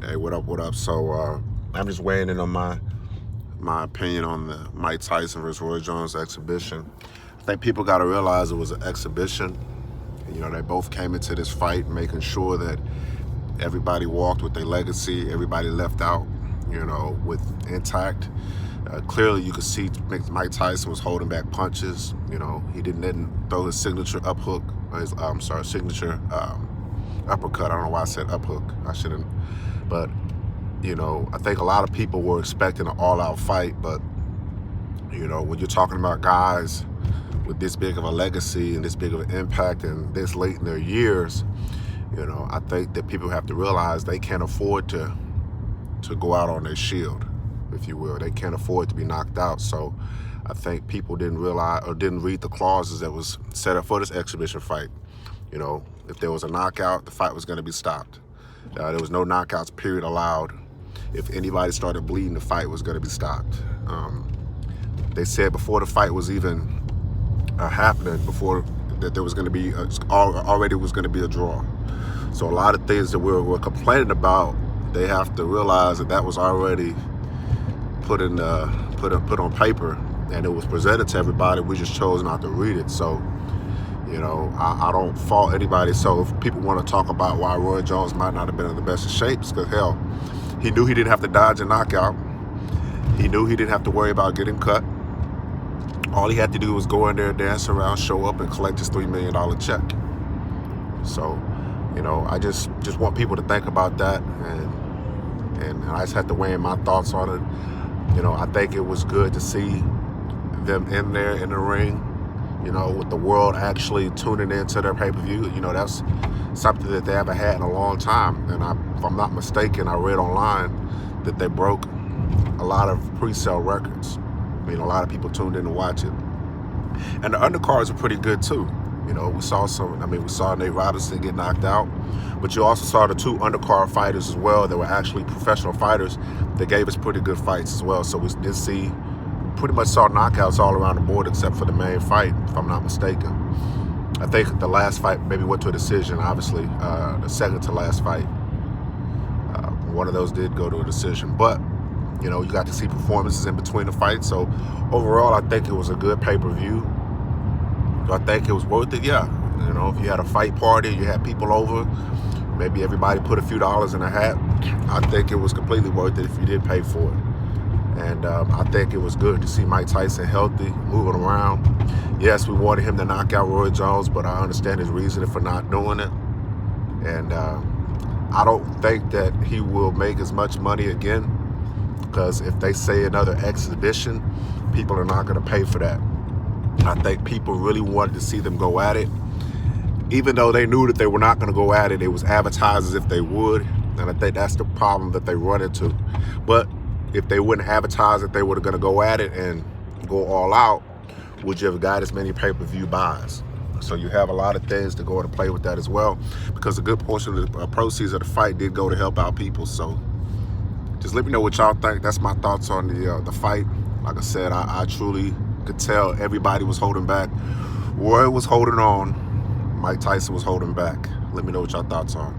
Hey, what up, what up? So I'm just weighing in on my opinion on the Mike Tyson versus Roy Jones exhibition. I think people got to realize it was an exhibition. You know, they both came into this fight making sure that everybody walked with their legacy, everybody left out, you know, with intact. Clearly, you could see Mike Tyson was holding back punches. You know, he didn't throw his signature uphook, signature uppercut. I don't know why I said uphook. I shouldn't. But, you know, I think a lot of people were expecting an all-out fight. But, you know, when you're talking about guys with this big of a legacy and this big of an impact and this late in their years, you know, I think that people have to realize they can't afford to go out on their shield, if you will. They can't afford to be knocked out. So I think people didn't realize or didn't read the clauses that was set up for this exhibition fight. You know, if there was a knockout, the fight was going to be stopped. There was no knockouts, period, allowed. If anybody started bleeding, the fight was going to be stopped. They said before the fight was even happening, before that there was going to be already was going to be a draw. So a lot of things that we're complaining about, they have to realize that was already put on paper, and it was presented to everybody. We just chose not to read it. So, you know, I don't fault anybody. So if people want to talk about why Roy Jones might not have been in the best of shapes, because hell, he knew he didn't have to dodge a knockout. He knew he didn't have to worry about getting cut. All he had to do was go in there, dance around, show up, and collect his $3 million check. So, you know, I just want people to think about that, and I just had to weigh in my thoughts on it. You know, I think it was good to see them in there in the ring, you know, with the world actually tuning into their pay-per-view. You know, that's something that they haven't had in a long time. And if I'm not mistaken, I read online that they broke a lot of pre-sale records. I mean, a lot of people tuned in to watch it. And the undercards are pretty good too. You know, we saw Nate Robinson get knocked out, but you also saw the two undercard fighters as well that were actually professional fighters that gave us pretty good fights as well. So we did see, pretty much saw knockouts all around the board except for the main fight, if I'm not mistaken. I think the last fight maybe went to a decision, obviously. The second to last fight, one of those did go to a decision. But, you know, you got to see performances in between the fights. So overall, I think it was a good pay-per-view. I think it was worth it, yeah. You know, if you had a fight party, you had people over, maybe everybody put a few dollars in a hat, I think it was completely worth it if you did pay for it. And I think it was good to see Mike Tyson healthy, moving around. Yes, we wanted him to knock out Roy Jones, but I understand his reasoning for not doing it. And I don't think that he will make as much money again, because if they say another exhibition, people are not going to pay for that. I think people really wanted to see them go at it. Even though they knew that they were not going to go at it, it was advertised as if they would. And I think that's the problem that they run into. But if they wouldn't advertise that they were going to go at it and go all out, would you have got as many pay-per-view buys? So you have a lot of things to go into play with that as well, because a good portion of the proceeds of the fight did go to help out people. So just let me know what y'all think. That's my thoughts on the fight. Like I said, I truly could tell everybody was holding back. Roy was holding on. Mike Tyson was holding back. Let me know what y'all thoughts are.